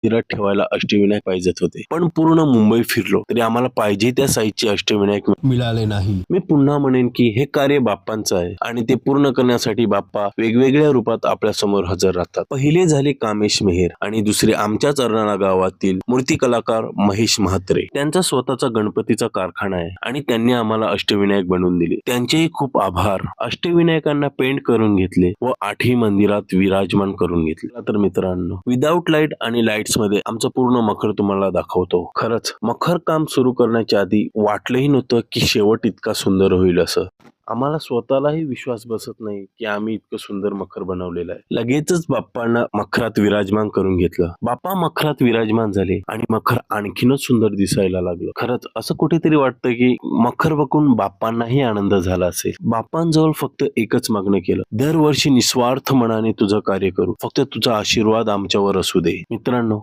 मंदिरात ठेवायला अष्टविनायक पाहिजेत होते, पण पूर्ण मुंबई फिरलो तरी आम्हाला पाहिजे त्या साईजचे अष्टविनायक मिळाले नाही. मी पुन्हा म्हणेन की हे कार्य बाप्पांचं आहे आणि ते पूर्ण करण्यासाठी बाप्पा वेगवेगळ्या रूपात आपल्या समोर हजर राहतात. पहिले झाले कामेश मेहेर आणि दुसरे आमच्याच अर्नाळा गावातील मूर्ती कलाकार महेश म्हात्रे. त्यांचा स्वतःचा गणपतीचा कारखाना आहे आणि त्यांनी आम्हाला अष्टविनायक बनवून दिले. त्यांचेही खूप आभार. अष्टविनायकांना पेंट करून घेतले व आठही मंदिरात विराजमान करून घेतले. तर मित्रांनो, विदाऊट लाईट आणि लाईट्स मध्ये आमचं पूर्ण मखर तुम्हाला दाखवतो. खरंच मखर काम सुरू करण्याच्या आधी वाटलंही नव्हतं की शेवट इतका सुंदर होईल असं. आम्हाला स्वतःलाही विश्वास बसत नाही की आम्ही इतकं सुंदर मखर बनवलेलं आहे. लगेचच बाप्पांना मखरात विराजमान करून घेतलं. बाप्पा मखरात विराजमान झाले आणि मखर आणखीनच सुंदर दिसायला लागलं. खरंच असं कुठेतरी वाटतं की मखर बघून बाप्पांनाही आनंद झाला असेल. बाप्पांजवळ फक्त एकच मागणं केलं, दरवर्षी निस्वार्थ मनाने तुझं कार्य करू, फक्त तुझा आशीर्वाद आमच्यावर असू दे. मित्रांनो,